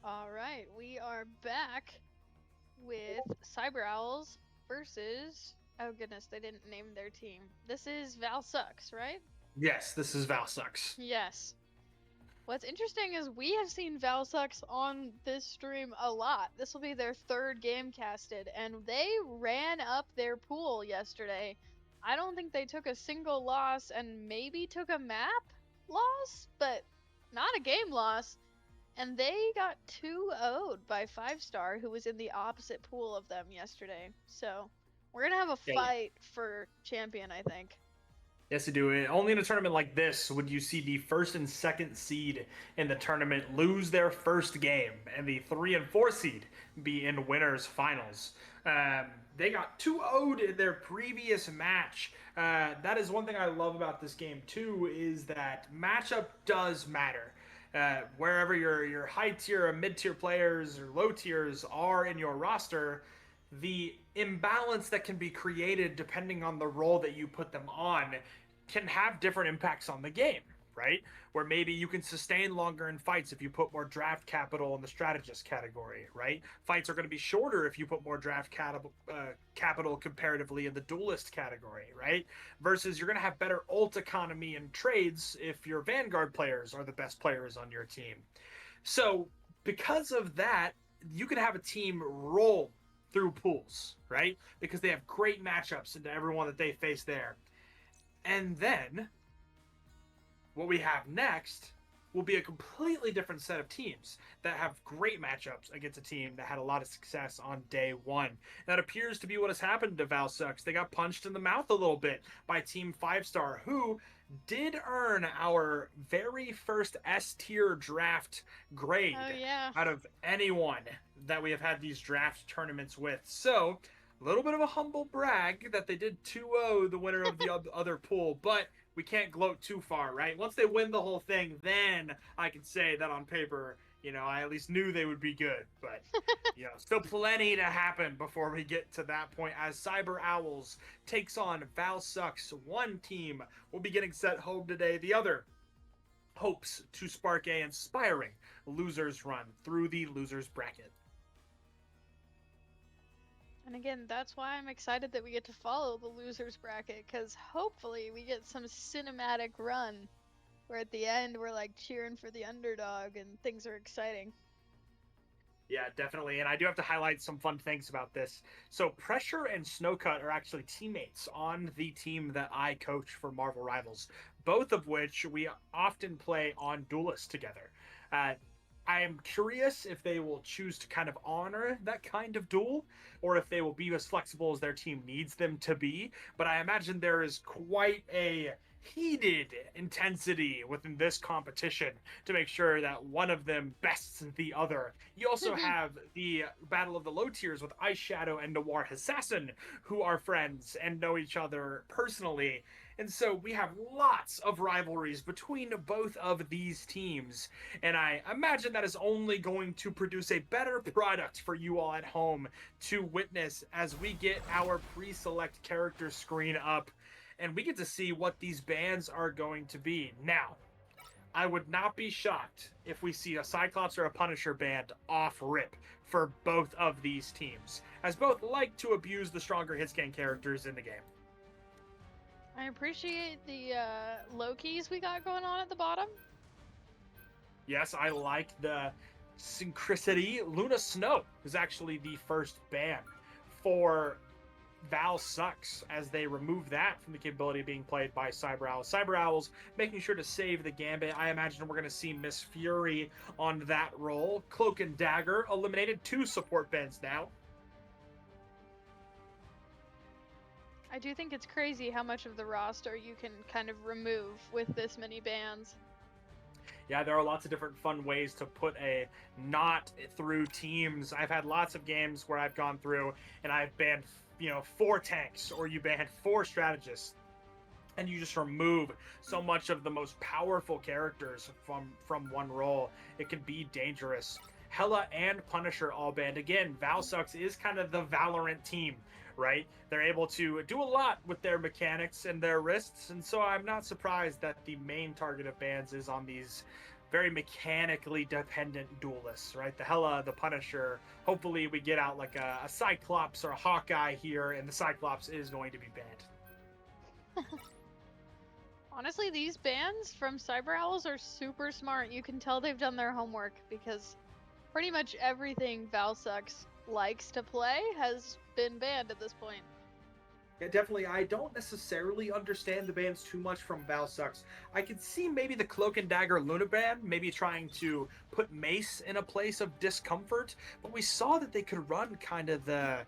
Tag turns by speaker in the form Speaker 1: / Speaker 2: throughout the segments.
Speaker 1: All right, we are back with Cyber Owls versus. Oh goodness, they didn't name their team. This is Val Sucks, right?
Speaker 2: Yes, this is Val Sucks.
Speaker 1: Yes. What's interesting is we have seen Val Sucks on this stream a lot. This will be their third game casted, and they ran up their pool yesterday. I don't think they took a single loss and maybe took a map loss, but not a game loss. And they got 2-0'd by 5-Star, who was in the opposite pool of them yesterday. So we're gonna have a
Speaker 2: Yeah,
Speaker 1: fight for champion, I think.
Speaker 2: yes, to do it. Only in a tournament like this would you see the first and second seed in the tournament lose their first game, and the 3 and 4 seed be in winners finals. They got 2-0'd in their previous match. That is one thing I love about this game too, is that matchup does matter. Wherever your high tier or mid tier players or low tiers are in your roster, the imbalance that can be created depending on the role that you put them on can have different impacts on the game, right? Where maybe you can sustain longer in fights if you put more draft capital in the strategist category, right? Fights are going to be shorter if you put more capital comparatively in the duelist category, right? Versus you're going to have better ult economy and trades if your Vanguard players are the best players on your team. So, because of that, you can have a team roll through pools, right? Because they have great matchups into everyone that they face there. And then what we have next will be a completely different set of teams that have great matchups against a team that had a lot of success on day one. That appears to be what has happened to Val Sucks. They got punched in the mouth a little bit by Team 5-Star, who did earn our very first S tier draft grade
Speaker 1: Oh yeah.
Speaker 2: out of anyone that we have had these draft tournaments with. So, a little bit of a humble brag that they did 2-0 the winner of the other pool, but we can't gloat too far, right? Once they win the whole thing, then I can say that on paper, I at least knew they would be good. But, still plenty to happen before we get to that point as Cyber Owls takes on Val Sucks. One team will be getting set home today. The other hopes to spark a inspiring losers run through the losers bracket.
Speaker 1: And again, that's why I'm excited that we get to follow the losers bracket, because hopefully we get some cinematic run where at the end we're like cheering for the underdog and things are exciting.
Speaker 2: Yeah, definitely. And I do have to highlight some fun things about this. So, Pressure and Snowcut are actually teammates on the team that I coach for Marvel Rivals, both of which we often play on Duelist together. Uh, I am curious if they will choose to kind of honor that kind of duel or if they will be as flexible as their team needs them to be. But I imagine there is quite a heated intensity within this competition to make sure that one of them bests the other. You also have the battle of the low tiers with Ice Shadow and Noir Assassin, who are friends and know each other personally. And so we have lots of rivalries between both of these teams. And I imagine that is only going to produce a better product for you all at home to witness as we get our pre-select character screen up and we get to see what these bands are going to be. Now, I would not be shocked if we see a Cyclops or a Punisher band off rip for both of these teams, as both like to abuse the stronger hitscan characters in the game.
Speaker 1: I appreciate the low keys we got going on at the bottom.
Speaker 2: Yes, I like the synchronicity. Luna Snow is actually the first ban for Val Sucks as they remove that from the capability of being played by Cyber Owls. Cyber Owls making sure to save the Gambit. I imagine we're going to see Miss Fury on that role. Cloak and Dagger eliminated 2 support bans now.
Speaker 1: I do think it's crazy how much of the roster you can kind of remove with this many bans.
Speaker 2: Yeah, there are lots of different fun ways to put a knot through teams. I've had lots of games where I've gone through and I've banned 4 tanks, or you ban 4 strategists, and you just remove so much of the most powerful characters from one role. It can be dangerous. Hela and Punisher all banned. Again, Val Sucks is kind of the Valorant team, right? They're able to do a lot with their mechanics and their wrists, and so I'm not surprised that the main target of bans is on these very mechanically dependent duelists, right? The Hela, the Punisher. Hopefully we get out like a Cyclops or a Hawkeye here, and the Cyclops is going to be banned.
Speaker 1: Honestly, these bans from Cyber Owls are super smart. You can tell they've done their homework because pretty much everything Valsucks likes to play has been banned at this point.
Speaker 2: Yeah, definitely. I don't necessarily understand the bans too much from Valsucks. I could see maybe the Cloak and Dagger Luna ban, maybe trying to put Mace in a place of discomfort, but we saw that they could run kind of the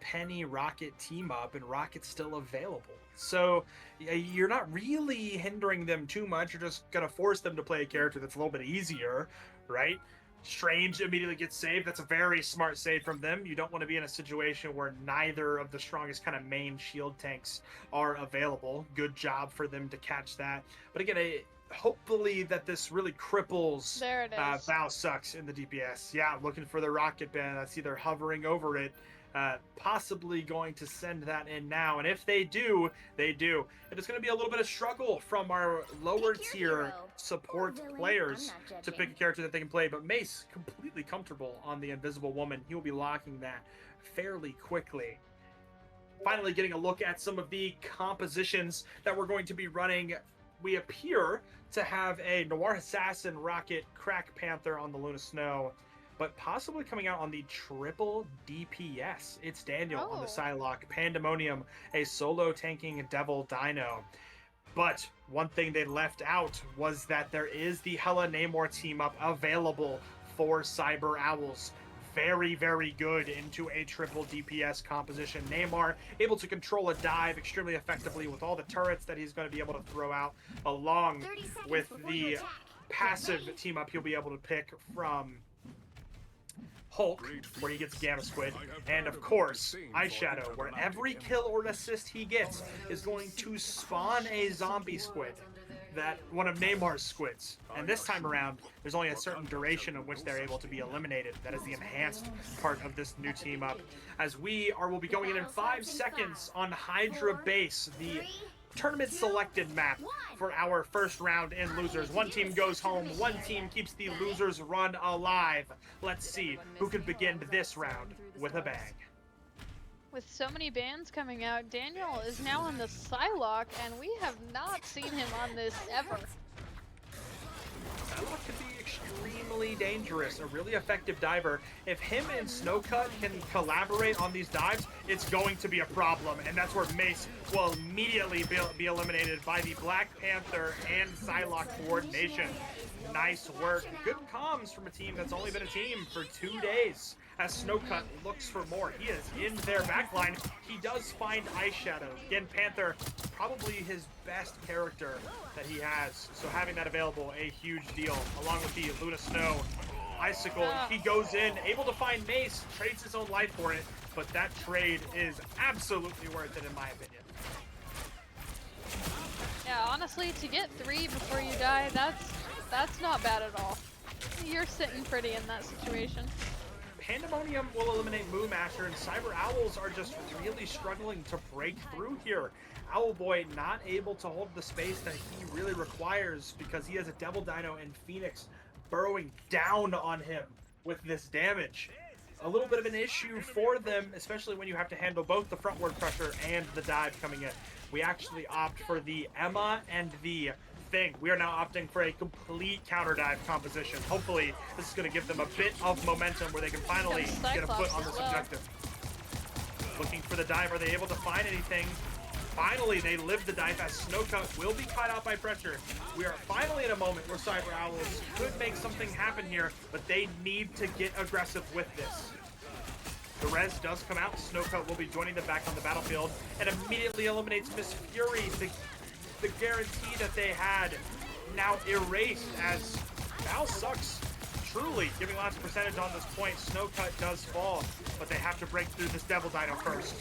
Speaker 2: Penny Rocket team up, and Rocket's still available. So you're not really hindering them too much. You're just gonna force them to play a character that's a little bit easier, right? Strange immediately gets saved. That's a very smart save from them. You don't want to be in a situation where neither of the strongest kind of main shield tanks are available. Good job for them to catch that. But again, hopefully that this really cripples
Speaker 1: There it is.
Speaker 2: Valsucks in the DPS. Yeah, looking for the rocket ban. I see they're hovering over it. Possibly going to send that in now, and if they do, they do. And it's going to be a little bit of struggle from our lower tier support players to pick a character that they can play, but Mace completely comfortable on the Invisible Woman. He will be locking that fairly quickly. Finally getting a look at some of the compositions that we're going to be running. We appear to have a Noir Assassin, Rocket, Crack Panther on the Luna Snow, but possibly coming out on the triple DPS. It's Daniel on the Psylocke, Pandemonium, a solo tanking Devil Dino. But one thing they left out was that there is the Hela Namor team up available for Cyber Owls. Very, very good into a triple DPS composition. Namor able to control a dive extremely effectively with all the turrets that he's going to be able to throw out, along with the passive team up he'll be able to pick from Hulk, where he gets Gamma Squid, and of course, Eyeshadow, where every kill or assist he gets is going to spawn a zombie squid, that one of Namor's squids. And this time around, there's only a certain duration in which they're able to be eliminated. That is the enhanced part of this new team up. As will be going in 5 seconds on Hydra Base, the tournament selected map for our first round in losers. One team goes home, one team keeps the losers run alive. Let's see who can begin this round with a bang.
Speaker 1: With so many bans coming out, Daniel is now on the Psylocke, and we have not seen him on this ever.
Speaker 2: Psylocke could be extremely dangerous, a really effective diver. If him and Snowcut can collaborate on these dives, it's going to be a problem, and that's where Mace will immediately be eliminated by the Black Panther and Psylocke coordination. Nice work. Good comms from a team that's only been a team for 2 days. As Snowcut looks for more, he is in their backline. He does find Eyeshadow. Again, Panther, probably his best character that he has. So having that available, a huge deal. Along with the Luna Snow Icicle, he goes in, able to find Mace, trades his own life for it, but that trade is absolutely worth it in my opinion.
Speaker 1: Yeah, honestly, to get 3 before you die, that's not bad at all. You're sitting pretty in that situation.
Speaker 2: Pandemonium will eliminate Moonmasher, and Cyber Owls are just really struggling to break through here. Owlboy not able to hold the space that he really requires because he has a Devil Dino and Phoenix burrowing down on him with this damage. A little bit of an issue for them, especially when you have to handle both the frontward pressure and the dive coming in. We actually opt for the Emma and the Thing. We are now opting for a complete counter dive composition. Hopefully, this is going to give them a bit of momentum where they can finally get a foot on this objective. Looking for the dive. Are they able to find anything? Finally, they live the dive as Snowcut will be caught out by pressure. We are finally in a moment where Cyber Owls could make something happen here, but they need to get aggressive with this. The res does come out. Snowcut will be joining them back on the battlefield and immediately eliminates Miss Fury. The guarantee that they had now erased as Valsucks truly giving lots of percentage on this point. Snowcut does fall, but they have to break through this Devil Dino first.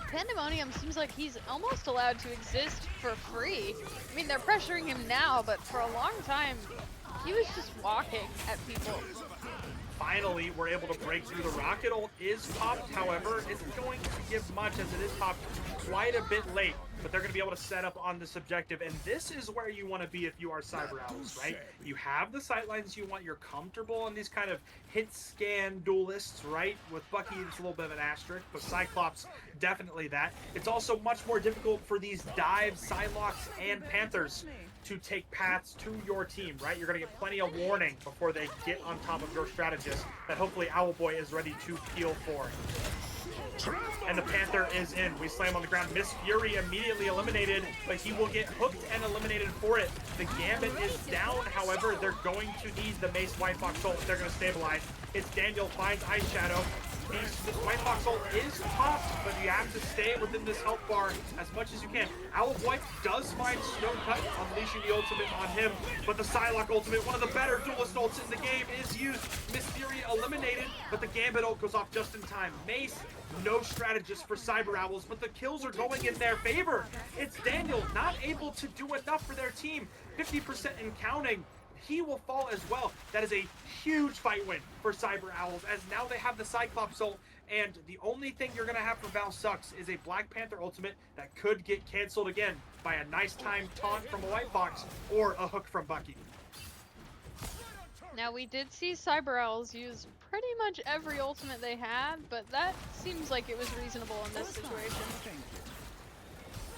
Speaker 1: Pandemonium seems like he's almost allowed to exist for free. I mean, they're pressuring him now, but for a long time, he was just walking at people.
Speaker 2: finally were able to break through. The rocket ult is popped, however, isn't going to give much as it is popped quite a bit late. But they're going to be able to set up on this objective, and this is where you want to be if you are Cyber Owls, right? You have the sightlines you want, you're comfortable on these kind of hit scan duelists, right? With Bucky, it's a little bit of an asterisk, but Cyclops, definitely that. It's also much more difficult for these dive Psylocks and Panthers to take paths to your team, right? You're going to get plenty of warning before they get on top of your strategist that hopefully Owlboy is ready to peel for. And the Panther is in. We slam on the ground. Miss Fury immediately eliminated, but he will get hooked and eliminated for it. The Gambit is down, however, they're going to need the Mace White Fox ult. They're going to stabilize. It's Daniel finds Ice Shadow. This White Fox ult is popped, but you have to stay within this health bar as much as you can. Owlboy does find Snowcut, unleashing the ultimate on him, but the Psylocke ultimate, one of the better duelist ults in the game, is used. Miss Fury eliminated, but the Gambit ult goes off just in time. Mace, no strategist for Cyber Owls, but the kills are going in their favor. It's Daniel not able to do enough for their team, 50% and counting. He will fall as well. That is a huge fight win for Cyber Owls, as now they have the Cyclops ult, and the only thing you're going to have for Val Sucks is a Black Panther ultimate that could get canceled again by a nice timed taunt from a White Fox or a hook from Bucky.
Speaker 1: Now, we did see Cyber Owls use pretty much every ultimate they had, but that seems like it was reasonable in this situation.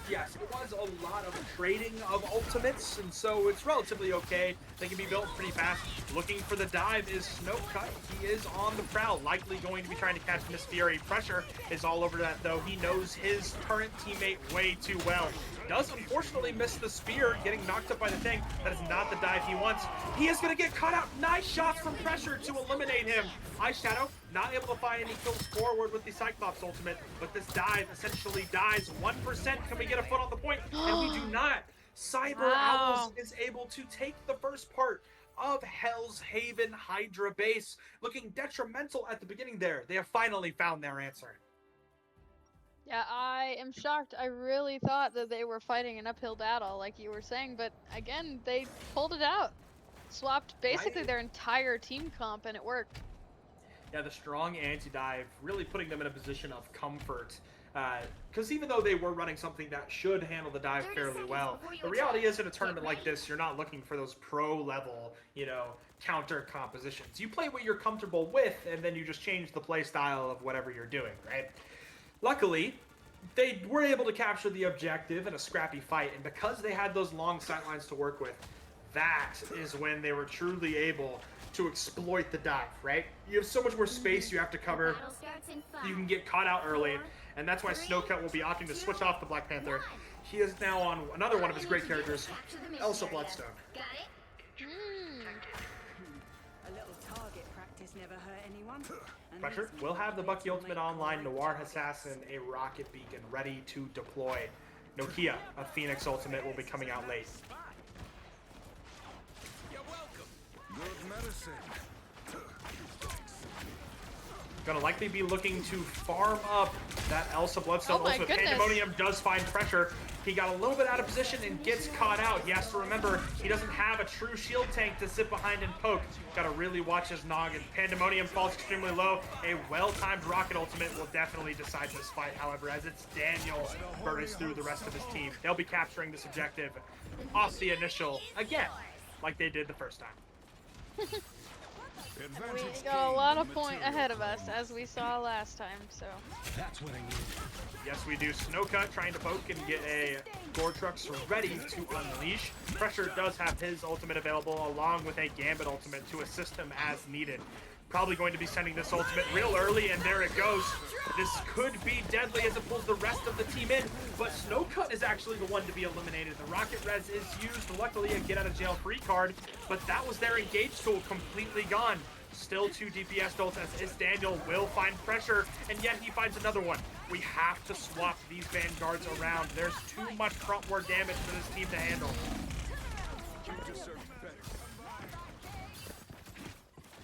Speaker 2: Yes, it was a lot of trading of ultimates, and so it's relatively okay. They can be built pretty fast. Looking for the dive is Snowcut. He is on the prowl, likely going to be trying to catch Miss Fury. Pressure is all over that, though. He knows his current teammate way too well. Does unfortunately miss the spear, getting knocked up by the thing. That is not the dive he wants. He is going to get caught out. Nice shots from Pressure to eliminate him. Ice Shadow not able to find any kills forward with the Cyclops ultimate, but this dive essentially dies 1%. Can we get a foot on the point? And we do not. Cyber Owls is able to take the first part of Hell's Haven Hydra base. Looking detrimental at the beginning there. They have finally found their answer.
Speaker 1: Yeah, I am shocked. I really thought that they were fighting an uphill battle, like you were saying, but again, they pulled it out. Swapped basically their entire team comp, and it worked.
Speaker 2: Yeah, the strong anti-dive really putting them in a position of comfort. Because even though they were running something that should handle the dive fairly well, the reality is in a tournament like this, you're not looking for those pro-level, counter compositions. You play what you're comfortable with, and then you just change the play style of whatever you're doing, right? Luckily, they were able to capture the objective in a scrappy fight, and because they had those long sightlines to work with, that is when they were truly able to exploit the dive, right? You have so much more space you have to cover. You can get caught out early, and that's why Snowcut will be opting to switch off the Black Panther. He is now on another one of his great characters, Elsa Bloodstone.
Speaker 3: A little target practice never hurt anyone.
Speaker 2: Pressure will have the Bucky ultimate online, Noir Assassin, a rocket beacon ready to deploy. Nokia, a Phoenix ultimate, will be coming out late.
Speaker 4: Good medicine.
Speaker 2: Gonna likely be looking to farm up that Elsa Bloodstone ultimate. Pandemonium does find Pressure. He got a little bit out of position and gets caught out. He has to remember he doesn't have a true shield tank to sit behind and poke. Gotta really watch his noggin. Pandemonium falls extremely low. A well-timed rocket ultimate will definitely decide this fight, however, as it's Daniel bursts through the rest of his team. They'll be capturing this objective off the initial again, like they did the first time.
Speaker 1: We got a lot of point ahead of us, as we saw last time, so.
Speaker 4: That's what I need.
Speaker 2: Yes, we do. Snowcut trying to poke and get a Gortrux ready to unleash. Pressure does have his ultimate available, along with a Gambit ultimate to assist him as needed. Probably going to be sending this ultimate real early, and there it goes. This could be deadly as it pulls the rest of the team in, but Snowcut is actually the one to be eliminated. The Rocket Res is used, luckily a get-out-of-jail-free card, but that was their engage tool completely gone. Still 2 DPS ults as Is Daniel will find Pressure, and yet he finds another one. We have to swap these Vanguards around. There's too much frontward damage for this team to handle.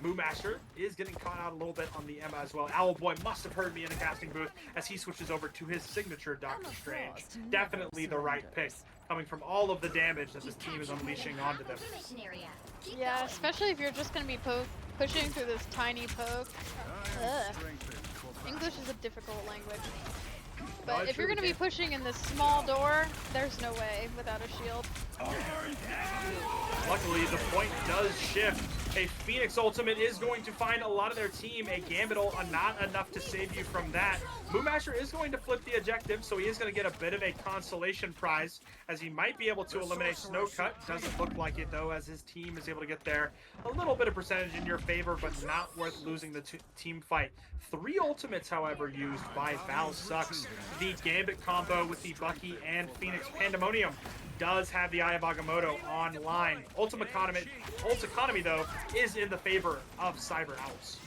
Speaker 2: Moo Master is getting caught out a little bit on the Emma as well. Owlboy must have heard me in the casting booth as he switches over to his signature Doctor Strange. Definitely the right pick, coming from all of the damage that this team is unleashing onto them.
Speaker 1: Yeah, especially if you're just going to be pushing through this tiny poke.
Speaker 4: I am
Speaker 1: Ugh.
Speaker 4: strengthened for
Speaker 1: English is a difficult language.
Speaker 2: No,
Speaker 1: But
Speaker 2: it's
Speaker 1: if you're
Speaker 2: true,
Speaker 1: gonna be pushing in this small door, there's no way without a shield.
Speaker 2: Luckily, the point does shift. A Phoenix ultimate is going to find a lot of their team. A Gambit ult, not enough to save you from that. Moonmasher is going to flip the objective, so he is going to get a bit of a consolation prize, as he might be able to eliminate Snowcut. Doesn't look like it, though, as his team is able to get there. A little bit of percentage in your favor, but not worth losing the team fight. 3 ultimates, however, used by Val Sucks. The Gambit combo with the Bucky and Phoenix Pandemonium does have the Eye of Agamotto online. Ult economy, though, is in the favor of Cyber Owls.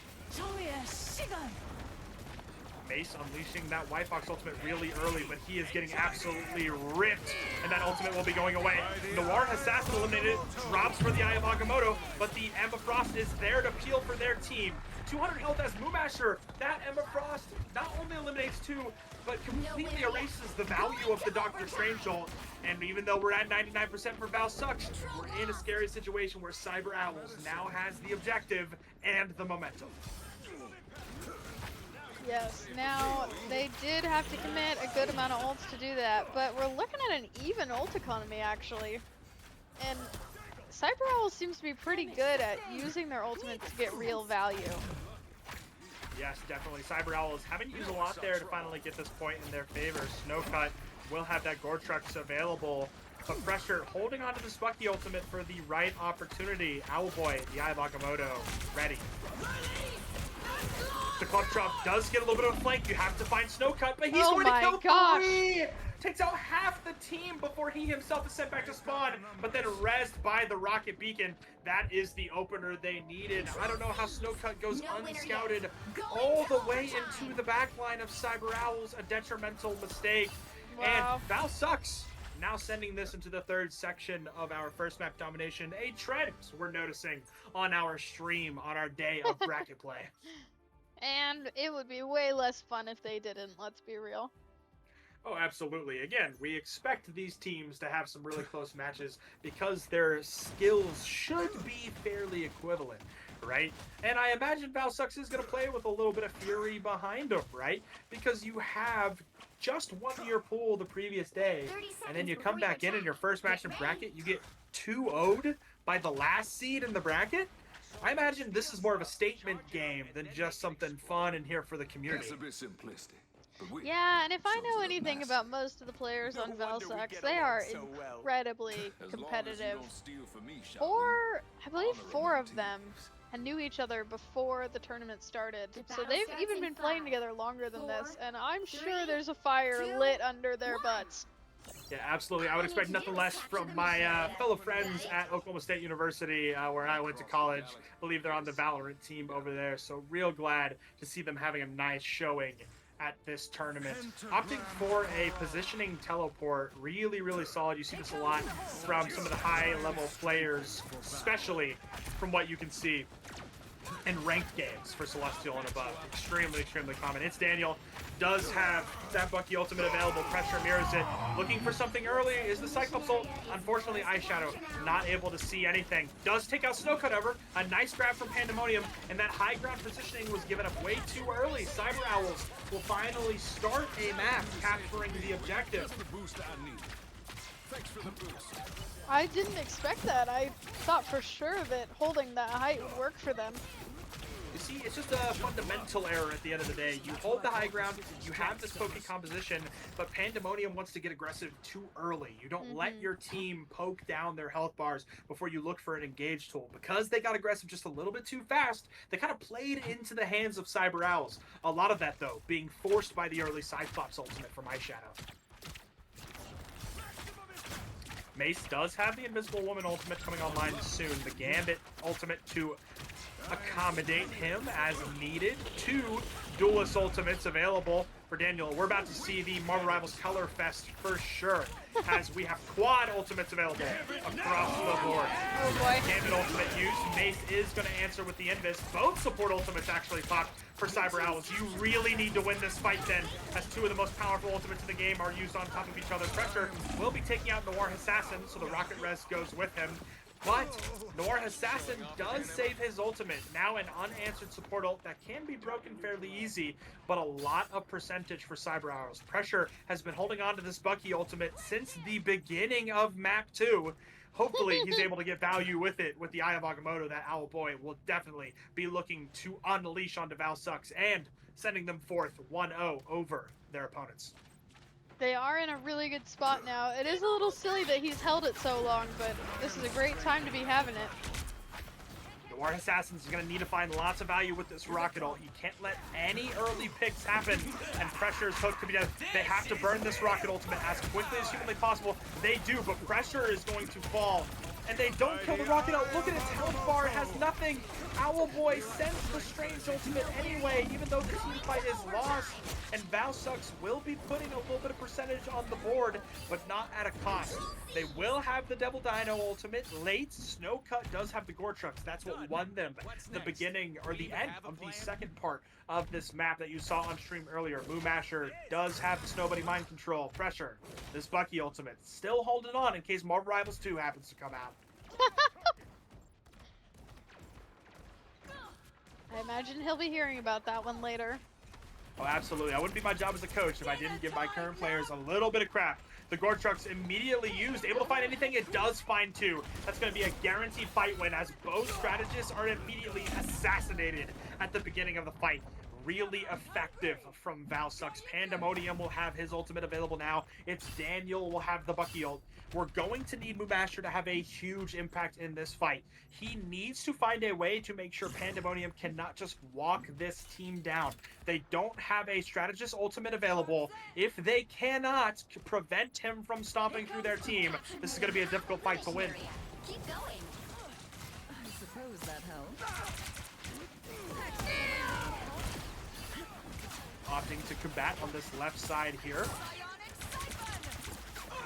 Speaker 2: Mace unleashing that White Fox ultimate really early, but he is getting absolutely ripped, and that ultimate will be going away. Noir Assassin eliminated, drops for the Eye of Agamotto, but the Emma Frost is there to peel for their team. 200 health as Moomasher. That Emma Frost not only eliminates 2, but completely erases the value of the Doctor Strange ult. And even though we're at 99% for Val Sucks, we're in a scary situation where Cyber Owls now has the objective and the momentum.
Speaker 1: Yes, now they did have to commit a good amount of ults to do that, but we're looking at an even ult economy actually. And Cyber Owl seems to be pretty good at using their ultimates to get real value.
Speaker 2: Yes, definitely. Cyber Owls haven't used a lot there to finally get this point in their favor. Snowcut will have that Gore Trucks available, but Pressure holding on to the Spucky ultimate for the right opportunity. Owlboy, the Eye of Agamotto, ready. The Club Drop does get a little bit of a flank. You have to find Snowcut, but he's going to kill 3! Takes out half the team before he himself is sent back to spawn, but then rezzed by the Rocket Beacon. That is the opener they needed. I don't know how Snowcut goes unscouted all the way into the back line of Cyber Owls. A detrimental mistake.
Speaker 1: Wow.
Speaker 2: And Val Sucks now sending this into the 3rd section of our first map domination. A trend we're noticing on our stream on our day of bracket play.
Speaker 1: And it would be way less fun if they didn't, let's be real.
Speaker 2: Oh, absolutely. Again, we expect these teams to have some really close matches because their skills should be fairly equivalent, right? And I imagine Val Sucks is going to play with a little bit of fury behind him, right? Because you have just won your pool the previous day, and then you come back in your first match in bracket, you get 2-0'd by the last seed in the bracket. I imagine this is more of a statement game than just something fun and here for the community.
Speaker 4: That's a bit simplistic.
Speaker 1: Yeah, and if I know anything about most of the players on Val Sucks, they are incredibly competitive. I believe 4 of them knew each other before the tournament started. So they've even been playing together longer than this, and I'm sure there's a fire lit under their butts.
Speaker 2: Yeah, absolutely. I would expect nothing less from my fellow friends at Oklahoma State University, where I went to college. I believe they're on the Valorant team over there, so real glad to see them having a nice showing at this tournament. Opting for a positioning teleport, really, really solid. You see this a lot from some of the high-level players, especially from what you can see in ranked games for Celestial and above. Extremely, extremely common. It's Daniel. Does have that Bucky ultimate available. Pressure mirrors it. Looking for something early is the Cyclops ult. Unfortunately, Eyeshadow not able to see anything. Does take out Snowcut over. A nice grab from Pandemonium, and that high ground positioning was given up way too early. Cyber Owls will finally start a map capturing the objective.
Speaker 4: Thanks for the boost.
Speaker 1: I didn't expect that. I thought for sure that holding that height would work for them.
Speaker 2: You see, it's just a fundamental error at the end of the day. You hold the high ground, you have this pokey composition, but Pandemonium wants to get aggressive too early. You don't let your team poke down their health bars before you look for an engage tool. Because they got aggressive just a little bit too fast, they kind of played into the hands of Cyber Owls. A lot of that, though, being forced by the early Cyclops ultimate from Eyeshadow. Mace does have the Invisible Woman ultimate coming online soon. The Gambit ultimate to accommodate him as needed. 2 Duelist ultimates available for Daniel. We're about to see the Marvel Rivals Color Fest for sure, as we have quad ultimates available across the board.
Speaker 1: Oh boy.
Speaker 2: Gambit ultimate used. Mace is going to answer with the Invis. Both support ultimates actually popped for Cyber Owls. You really need to win this fight then, as 2 of the most powerful ultimates in the game are used on top of each other. Pressure will be taking out Noir Assassin, so the Rocket Res goes with him. But Noir Assassin does save his ultimate. Now an unanswered support ult that can be broken fairly easy, but a lot of percentage for Cyber Arrows. Pressure has been holding on to this Bucky ultimate since the beginning of map 2. Hopefully he's able to get value with it with the Eye of Agamotto. That Owl Boy will definitely be looking to unleash onto Valsux and sending them forth 1-0 over their opponents.
Speaker 1: They are in a really good spot now. It is a little silly that he's held it so long, but this is a great time to be having it.
Speaker 2: Noir Assassins is going to need to find lots of value with this rocket ult. He can't let any early picks happen, and Pressure's hook could be dead. They have to burn this rocket ultimate as quickly as humanly possible. They do, but Pressure is going to fall. And they don't kill the rocket ult. Look at its health bar, it has nothing. Owl Boy sends the Strange ultimate anyway, even though the team fight is lost. And Valsux will be putting a little bit of percentage on the board, but not at a cost. They will have the Devil Dino ultimate late. Snowcut does have the Gortrux. That's what won them the beginning or the end of the second part of this map that you saw on stream earlier. Moo Masher does have the Snow Buddy Mind Control. Pressure. This Bucky ultimate still holding on in case Marvel Rivals 2 happens to come out.
Speaker 1: I imagine he'll be hearing about that one later.
Speaker 2: Oh, absolutely. That wouldn't be my job as a coach if I didn't give my current players a little bit of crap. The Gortrux immediately used, able to find anything, it does find 2. That's going to be a guaranteed fight win as both strategists are immediately assassinated at the beginning of the fight. Really effective from Valsux. Pandemonium will have his ultimate available now. It's Daniel will have the Bucky ult. We're going to need Mumasher to have a huge impact in this fight. He needs to find a way to make sure Pandemonium cannot just walk this team down. They don't have a strategist ultimate available. If they cannot prevent him from stomping through their team, this is going to be a difficult fight to win.
Speaker 5: Keep going.
Speaker 3: I suppose that helps.
Speaker 2: Opting to combat on this left side here.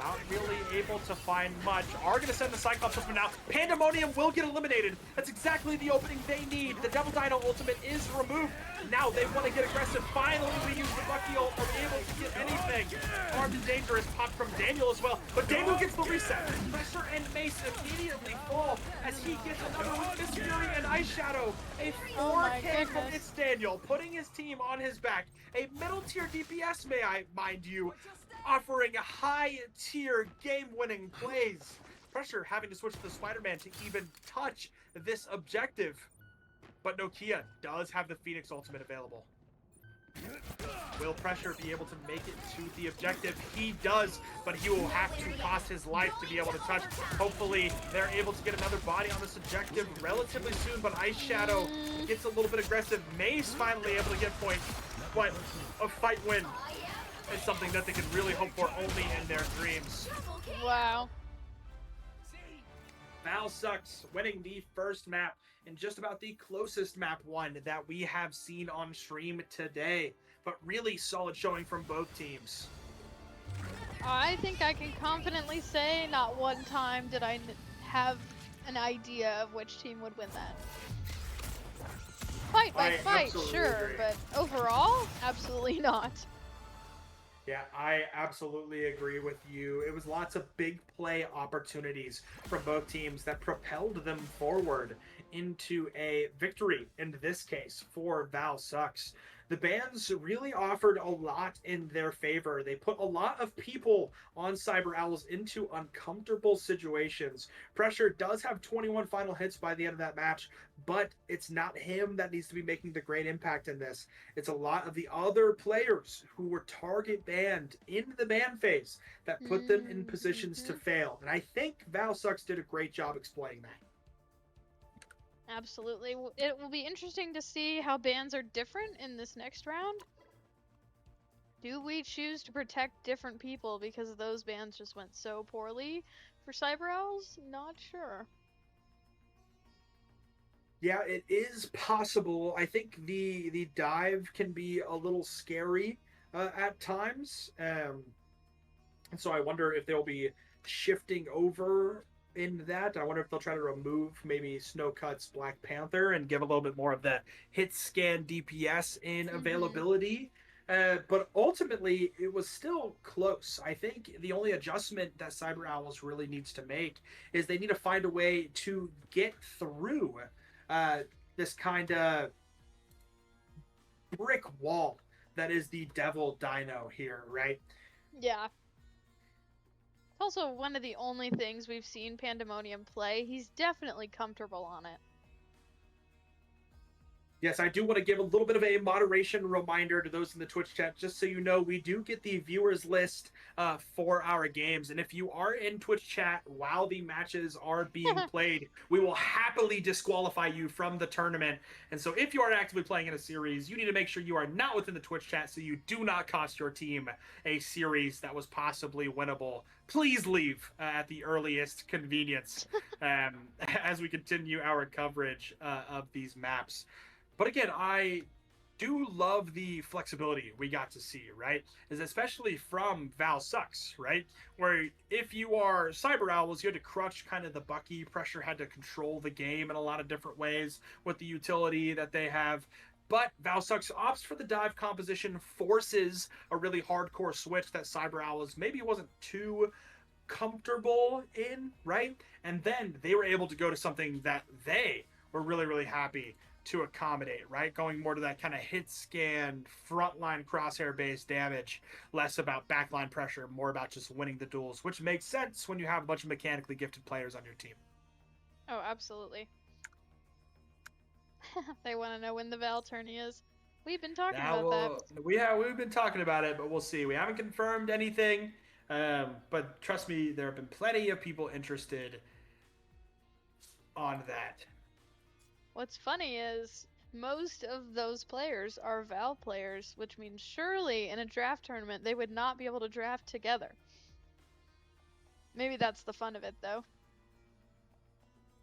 Speaker 2: Not really able to find much. Are going to send the Cyclops ultimate now. Pandemonium will get eliminated. That's exactly the opening they need. The Devil Dino ultimate is removed. Now they want to get aggressive. Finally, we use the Bucky ult. Are able to get anything. Armed and Dangerous popped from Daniel as well. But Daniel gets the reset. Pressure and Mace immediately fall as he gets another with Miss Fury and Ice Shadow. A 4K from It's Daniel, putting his team on his back. A middle tier DPS, may I mind you, offering a high-tier game-winning plays. Pressure having to switch to the Spider-Man to even touch this objective. But Nokia does have the Phoenix ultimate available. Will Pressure be able to make it to the objective? He does, but he will have to cost his life to be able to touch. Hopefully, they're able to get another body on this objective relatively soon, but Ice Shadow gets a little bit aggressive. Mace finally able to get points, but a fight win is something that they can really hope for only in their dreams.
Speaker 1: Wow.
Speaker 2: Valsux winning the first map and just about the closest map one that we have seen on stream today. But really solid showing from both teams.
Speaker 1: I think I can confidently say not one time did I have an idea of which team would win that. Fight by fight, sure,
Speaker 2: agree.
Speaker 1: but overall, absolutely not.
Speaker 2: Yeah, I absolutely agree with you. It was lots of big play opportunities from both teams that propelled them forward into a victory, in this case, for Valsux. The bans really offered a lot in their favor. They put a lot of people on Cyber Owls into uncomfortable situations. Pressure does have 21 final hits by the end of that match, but it's not him that needs to be making the great impact in this. It's a lot of the other players who were target banned in the ban phase that put them in positions to fail. And I think Valsux did a great job exploiting that.
Speaker 1: Absolutely. It will be interesting to see how bans are different in this next round. Do we choose to protect different people because those bans just went so poorly for Cyber Owls? Not sure.
Speaker 2: Yeah, it is possible. I think the dive can be a little scary at times. And so I wonder if they'll be shifting over in that. I wonder if they'll try to remove maybe Snowcut's Black Panther and give a little bit more of that hit scan DPS in availability. But ultimately, it was still close. I think the only adjustment that Cyber Owls really needs to make is they need to find a way to get through uh, this kind of brick wall that is the Devil Dino here, right?
Speaker 1: Yeah. Also, one of the only things we've seen Pandemonium play. He's definitely comfortable on it.
Speaker 2: Yes, I do want to give a little bit of a moderation reminder to those in the Twitch chat, just so you know, we do get the viewers list for our games. And if you are in Twitch chat while the matches are being played, we will happily disqualify you from the tournament. And so if you are actively playing in a series, you need to make sure you are not within the Twitch chat so you do not cost your team a series that was possibly winnable. Please leave at the earliest convenience as we continue our coverage of these maps. But again, I do love the flexibility we got to see, right? Is especially from Val Sucks, right? Where if you are Cyber Owls, you had to crutch kind of the Bucky. Pressure had to control the game in a lot of different ways with the utility that they have. But Val Sucks opts for the dive composition, forces a really hardcore switch that Cyber Owls maybe wasn't too comfortable in, right? And then they were able to go to something that they were really, really happy to accommodate, right? Going more to that kind of hit scan, frontline crosshair based damage, less about backline pressure, more about just winning the duels, which makes sense when you have a bunch of mechanically gifted players on your team.
Speaker 1: Oh, absolutely. They want to know when the Val tourney is. We've been talking about that.
Speaker 2: We've been talking about it, but we'll see. We haven't confirmed anything, but trust me, there have been plenty of people interested on that.
Speaker 1: What's funny is most of those players are Val players, which means surely in a draft tournament they would not be able to draft together. Maybe that's the fun of it, though.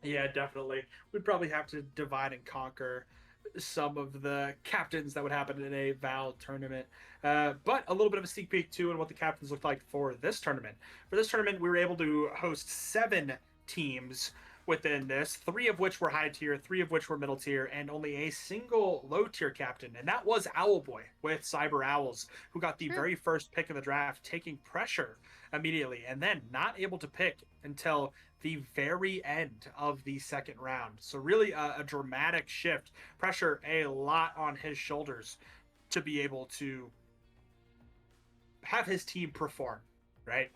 Speaker 2: Yeah, definitely. We'd probably have to divide and conquer some of the captains that would happen in a Val tournament. But a little bit of a sneak peek, too, on what the captains looked like for this tournament. For this tournament, we were able to host 7 teams within this, 3 of which were high tier, 3 of which were middle tier, and only a single low tier captain, and that was Owlboy with Cyber Owls, who got the very first pick of the draft, taking pressure immediately, and then not able to pick until the very end of the second round. So really a dramatic shift. Pressure a lot on his shoulders to be able to have his team perform, right?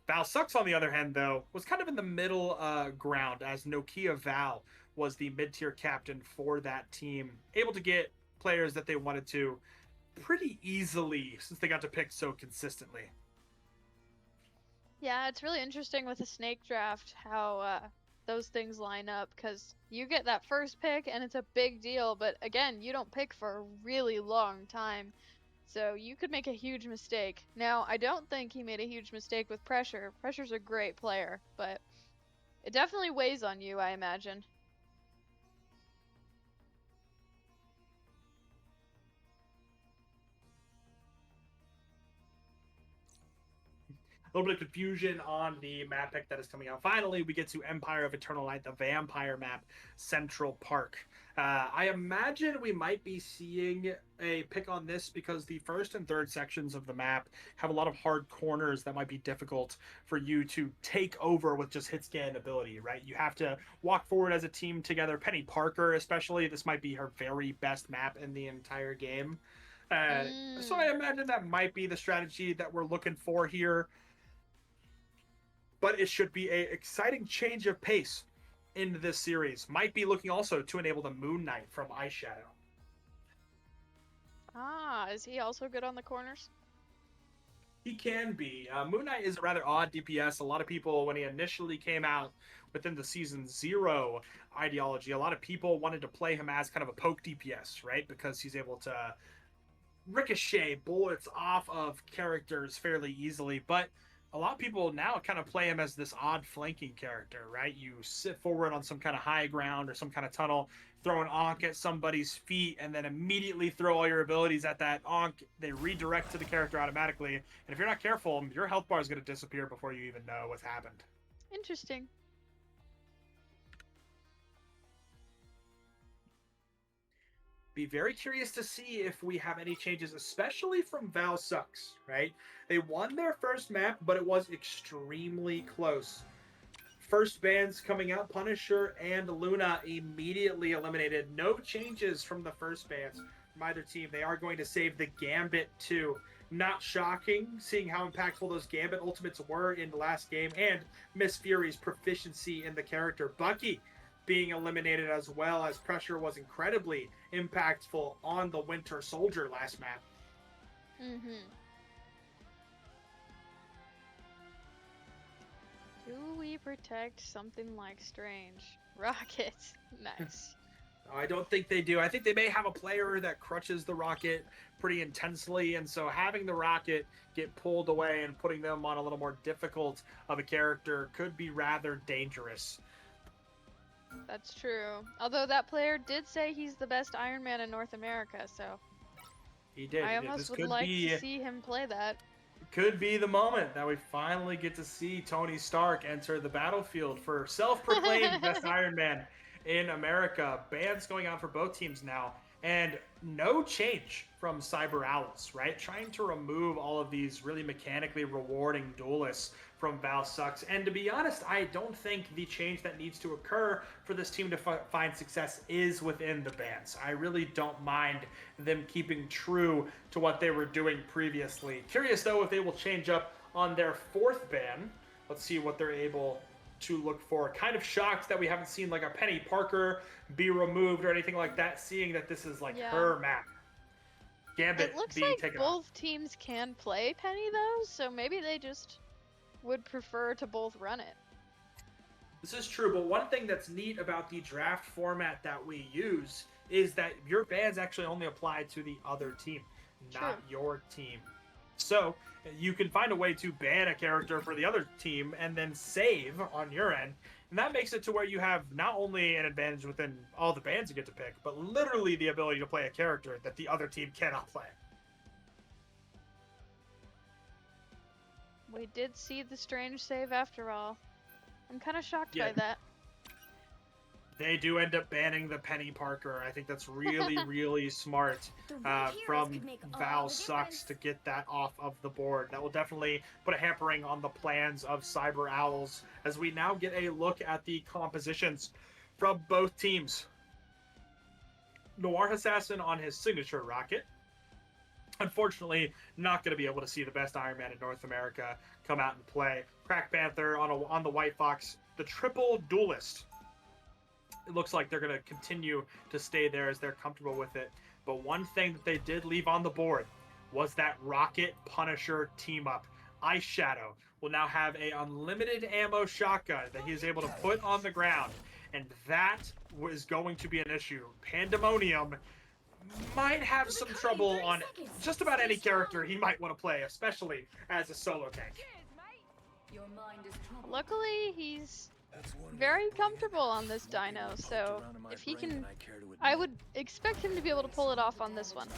Speaker 2: Val Sucks, on the other hand, though, was kind of in the middle ground, as Nokia Val was the mid-tier captain for that team, able to get players that they wanted to pretty easily since they got to pick so consistently.
Speaker 1: Yeah, it's really interesting with a snake draft how those things line up, because you get that first pick and it's a big deal, but again, you don't pick for a really long time. So you could make a huge mistake. Now, I don't think he made a huge mistake with Pressure. Pressure's a great player, but it definitely weighs on you, I imagine.
Speaker 2: A little bit of confusion on the map pick that is coming out. Finally, we get to Empire of Eternal Light, the vampire map, Central Park. I imagine we might be seeing a pick on this because the first and third sections of the map have a lot of hard corners that might be difficult for you to take over with just hit scan ability, right? You have to walk forward as a team together. Penny Parker, especially, this might be her very best map in the entire game. So I imagine that might be the strategy that we're looking for here. But it should be an exciting change of pace in this series. Might be looking also to enable the Moon Knight from Eyeshadow.
Speaker 1: Ah, is he also good on the corners?
Speaker 2: He can be. Moon Knight is a rather odd DPS. A lot of people, when he initially came out within the Season 0 ideology, a lot of people wanted to play him as kind of a poke DPS, right? Because he's able to ricochet bullets off of characters fairly easily. But a lot of people now kind of play him as this odd flanking character, right? You sit forward on some kind of high ground or some kind of tunnel, throw an Ankh at somebody's feet, and then immediately throw all your abilities at that Ankh. They redirect to the character automatically. And if you're not careful, your health bar is going to disappear before you even know what's happened.
Speaker 1: Interesting.
Speaker 2: Be very curious to see if we have any changes, especially from Val Sucks, right? They won their first map, but it was extremely close. First bans coming out, Punisher and Luna immediately eliminated. No changes from the first bans from either team. They are going to save the Gambit too. Not shocking, seeing how impactful those Gambit ultimates were in the last game, and Miss Fury's proficiency in the character. Bucky being eliminated as well, as pressure was incredibly impactful on the Winter Soldier last map.
Speaker 1: Do we protect something like Strange? Rocket. Nice.
Speaker 2: I don't think they do. I think they may have a player that crutches the Rocket pretty intensely, and so having the Rocket get pulled away and putting them on a little more difficult of a character could be rather dangerous.
Speaker 1: That's true. Although that player did say he's the best Iron Man in North America, so
Speaker 2: He did.
Speaker 1: I
Speaker 2: This
Speaker 1: almost would
Speaker 2: could
Speaker 1: like
Speaker 2: be,
Speaker 1: to see him play that.
Speaker 2: could be the moment that we finally get to see Tony Stark enter the battlefield for self-proclaimed best Iron Man in America. Bans going on for both teams now, and no change from Cyber Owls, right? Trying to remove all of these really mechanically rewarding duelists from Val Sucks. And to be honest, I don't think the change that needs to occur for this team to find success is within the bans. I really don't mind them keeping true to what they were doing previously. Curious though if they will change up on their fourth ban. Let's see what they're able to look for. Kind of shocked that we haven't seen like a Penny Parker be removed or anything like that, seeing that this is like her map. Gambit
Speaker 1: It looks
Speaker 2: being
Speaker 1: like
Speaker 2: taken
Speaker 1: both
Speaker 2: off.
Speaker 1: teams can play Penny though, so maybe they just would prefer to both run it.
Speaker 2: This is true, but one thing that's neat about the draft format that we use is that your bans actually only apply to the other team, not your team. So you can find a way to ban a character for the other team and then save on your end. And that makes it to where you have not only an advantage within all the bans you get to pick, but literally the ability to play a character that the other team cannot play.
Speaker 1: We did see the Strange save after all. I'm kind of shocked
Speaker 2: Yeah.
Speaker 1: by that.
Speaker 2: They do end up banning the Penny Parker. I think that's really, really smart from Val Sucks to get that off of the board. That will definitely put a hampering on the plans of Cyber Owls as we now get a look at the compositions from both teams. Noir Assassin on his signature rocket. Unfortunately, not going to be able to see the best Iron Man in North America come out and play. Crack Panther on the White Fox, the triple duelist. It looks like they're going to continue to stay there as they're comfortable with it. But one thing that they did leave on the board was that Rocket Punisher team up. Ice Shadow will now have a unlimited ammo shotgun that he is able to put on the ground. And that was going to be an issue. Pandemonium might have some trouble on just about any character he might want to play, especially as a solo tank.
Speaker 1: Luckily, he's very comfortable on this dino, so if he can, I would expect him to be able to pull it off on this one.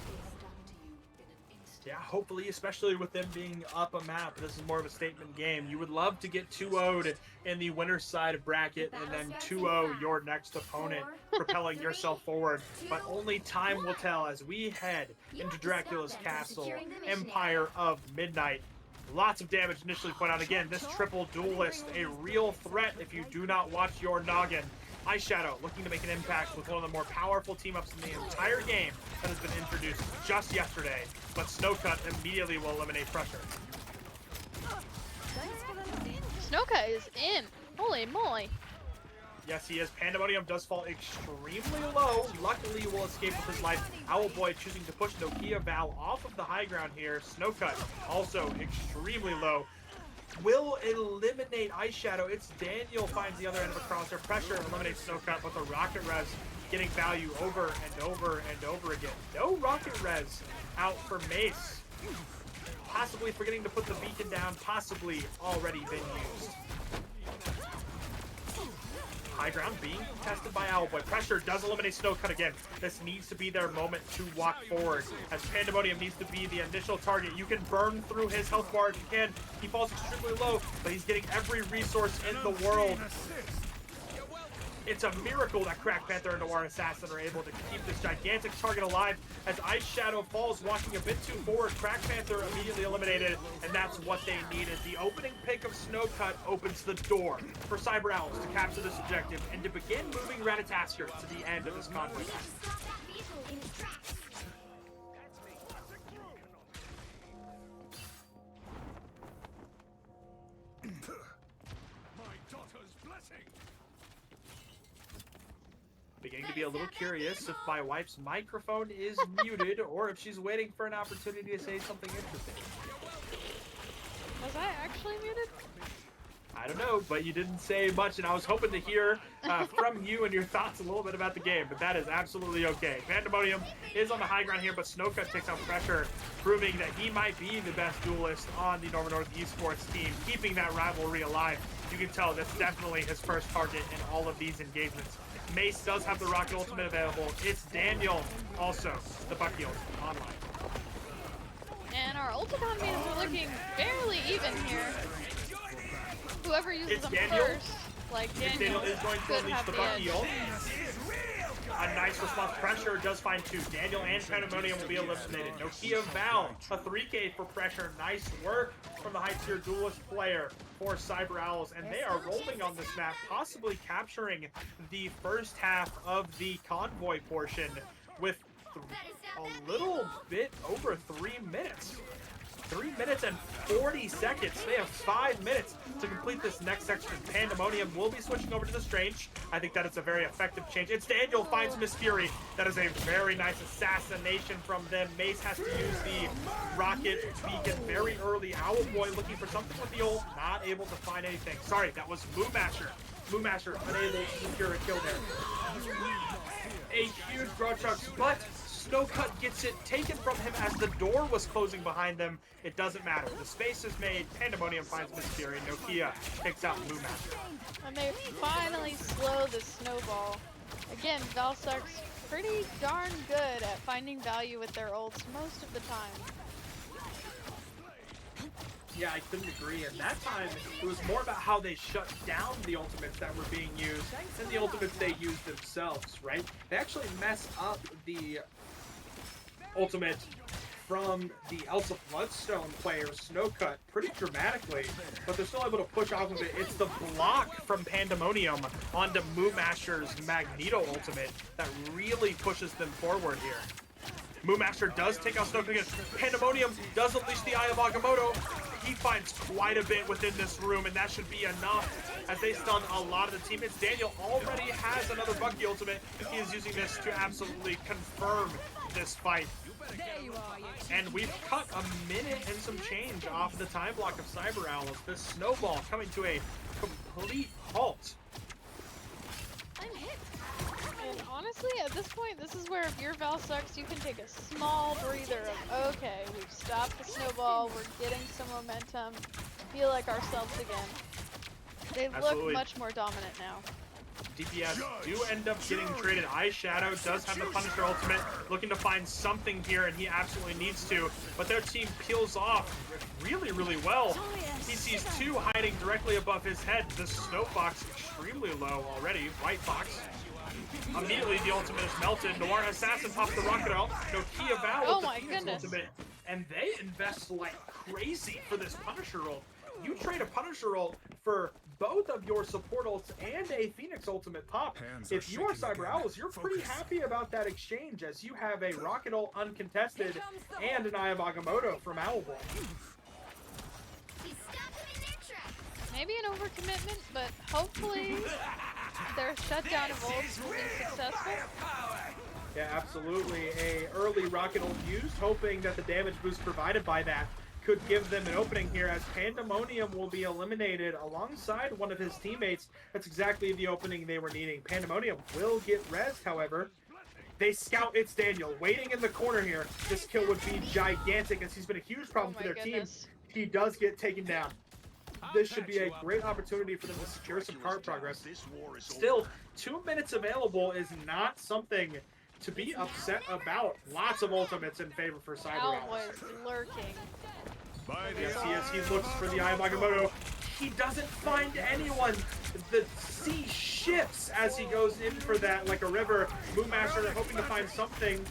Speaker 2: Yeah, hopefully, especially with them being up a map, this is more of a statement game. You would love to get 2-0'd in the winner's side bracket and then 2-0 your next opponent, propelling yourself forward. But only time will tell as we head into Dracula's Castle, Empire of Midnight. Lots of damage initially put out. Again, this triple duelist, a real threat if you do not watch your noggin. Ice Shadow looking to make an impact with one of the more powerful team-ups in the entire game that has been introduced just yesterday, but Snowcut immediately will eliminate pressure.
Speaker 1: Snowcut is in. Holy moly.
Speaker 2: Yes, he is. Pandemonium does fall extremely low. Luckily, will escape with his life. Owlboy choosing to push Nokia Val off of the high ground here. Snowcut also extremely low. Will eliminate Ice Shadow. It's Daniel finds the other end of a crosshair. Pressure eliminates Snowcut, but the Rocket Res getting value over and over and over again. No Rocket Res out for Mace. Possibly forgetting to put the beacon down. Possibly already been used. High ground being tested by Owlboy. Pressure does eliminate Snowcut again. This needs to be their moment to walk forward, as Pandemonium needs to be the initial target. You can burn through his health bar if you can. He falls extremely low, but he's getting every resource in the world. It's a miracle that Crack Panther and Noir Assassin are able to keep this gigantic target alive as Ice Shadow falls, walking a bit too forward. Crack Panther immediately eliminated, and that's what they needed. The opening pick of Snowcut opens the door for Cyber Owls to capture this objective and to begin moving Ratatasker to the end of this convoy.
Speaker 4: My daughter's blessing.
Speaker 2: Beginning to be a little curious if my wife's microphone is muted or if she's waiting for an opportunity to say something interesting.
Speaker 1: Was I actually muted?
Speaker 2: I don't know, but you didn't say much, and I was hoping to hear from you and your thoughts a little bit about the game, but that is absolutely okay. Pandemonium is on the high ground here, but Snowcut takes on pressure, proving that he might be the best duelist on the Northern North Esports team, keeping that rivalry alive. You can tell that's definitely his first target in all of these engagements. Mace does have the Rocket Ultimate available. It's Daniel, also the Bucky Ultimate online.
Speaker 1: And our ult economies are looking fairly even here. Whoever uses
Speaker 2: It's
Speaker 1: them
Speaker 2: Daniel.
Speaker 1: first, like
Speaker 2: Daniel is going to
Speaker 1: could
Speaker 2: unleash
Speaker 1: have
Speaker 2: the
Speaker 1: the
Speaker 2: Bucky
Speaker 1: edge.
Speaker 2: ult. A nice response. Pressure does find two. Daniel and Pandemonium will be eliminated. Nokia Val, a 3K for pressure. Nice work from the high tier duelist player for Cyber Owls. And they are rolling on this map, possibly capturing the first half of the convoy portion with a little bit over 3 minutes. 3 minutes and 40 seconds. They have 5 minutes to complete this next section. Pandemonium will be switching over to the Strange. I think that it's a very effective change. It's Daniel finds Miss Fury. That is a very nice assassination from them. Mace has to use the rocket beacon very early. Owlboy looking for something with the ult. Not able to find anything. Sorry, that was Moo Masher. Moo Masher unable to secure a kill there. A huge Brochucks, but Snowcut gets it taken from him as the door was closing behind them. It doesn't matter. The space is made. Pandemonium finds Miss Fury. Nokia picks out Moo Master.
Speaker 1: And they finally slow the snowball. Again, Valsuck's pretty darn good at finding value with their ults most of the time.
Speaker 2: Yeah, I couldn't agree. And that time, it was more about how they shut down the ultimates that were being used than the ultimates they used themselves, right? They actually messed up the ultimate from the Elsa Bloodstone player, Snowcut, pretty dramatically, but they're still able to push off of it. It's the block from Pandemonium onto Moo Master's Magneto ultimate that really pushes them forward here. Moo Master does take out Snowcut again. Pandemonium does unleash the Eye of Agamotto. He finds quite a bit within this room, and that should be enough as they stun a lot of the teammates. Daniel already has another Bucky ultimate. He is using this to absolutely confirm this fight. And we've cut a minute and some change off the time block of Cyber Owls. This snowball coming to a complete halt.
Speaker 1: And honestly, at this point, this is where if you're Valsucks, you can take a small breather of, okay, we've stopped the snowball, we're getting some momentum, feel like ourselves again. They
Speaker 2: Absolutely.
Speaker 1: look much more dominant now.
Speaker 2: DPS do end up getting traded. Ice Shadow does have the Punisher ultimate, looking to find something here, and he absolutely needs to, but their team peels off really, really well. He sees two hiding directly above his head. The Snow Fox extremely low already. White Fox. Immediately the ultimate is melted. Noir Assassin pops the rocket out. Nokia Val
Speaker 1: Oh
Speaker 2: with the
Speaker 1: my
Speaker 2: Phoenix
Speaker 1: goodness.
Speaker 2: ultimate. And they invest like crazy for this Punisher ult. You trade a Punisher ult for both of your support ults and a Phoenix ultimate pop. If you are Cyber Owls, you're pretty happy about that exchange, as you have a rocket ult uncontested and an Eye of Agamotto from Owlboy.
Speaker 1: Maybe an overcommitment, but hopefully their shutdown of ults will be successful.
Speaker 2: Yeah, absolutely. A early rocket ult used, hoping that the damage boost provided by that could give them an opening here, as Pandemonium will be eliminated alongside one of his teammates. That's exactly the opening they were needing. Pandemonium will get rezzed, however. They scout. It's Daniel waiting in the corner here. This kill would be gigantic, as he's been a huge problem
Speaker 1: Oh
Speaker 2: for
Speaker 1: my
Speaker 2: their
Speaker 1: goodness.
Speaker 2: team. He does get taken down. This should be a great opportunity for them to secure some card progress. Still, 2 minutes available is not something to be upset about. Lots of ultimates in favor for Cyber Owls.
Speaker 1: Owlboy's lurking.
Speaker 2: Yes, he is. He looks for the Eye of Agamotto. He doesn't find anyone. The sea shifts as he goes in for that like a river. Moonmasher hoping to find something.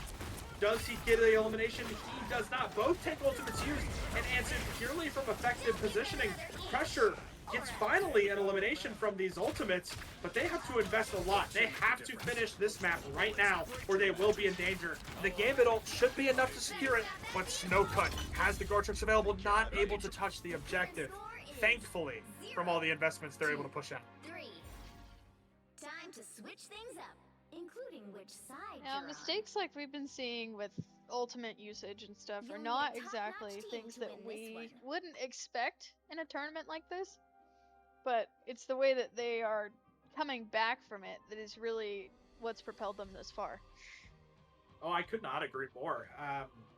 Speaker 2: Does he get the elimination? He does not. Both tank ultimates used and answered purely from effective positioning. Pressure gets finally an elimination from these ultimates, but they have to invest a lot. They have to finish this map right now or they will be in danger. The Gambit ult should be enough to secure it, but Snowcut has the Gortrix available, not able to touch the objective. Thankfully, from all the investments they're able to push out.
Speaker 5: 3. Time to switch things up, including which side
Speaker 1: Now,
Speaker 5: you're on.
Speaker 1: mistakes like we've been seeing with ultimate usage and stuff are
Speaker 5: You'll
Speaker 1: not
Speaker 5: need a
Speaker 1: exactly
Speaker 5: top-notch team
Speaker 1: things
Speaker 5: to
Speaker 1: that
Speaker 5: win this
Speaker 1: we
Speaker 5: one.
Speaker 1: wouldn't expect in a tournament like this. But it's the way that they are coming back from it that is really what's propelled them this far.
Speaker 2: Oh, I could not agree more.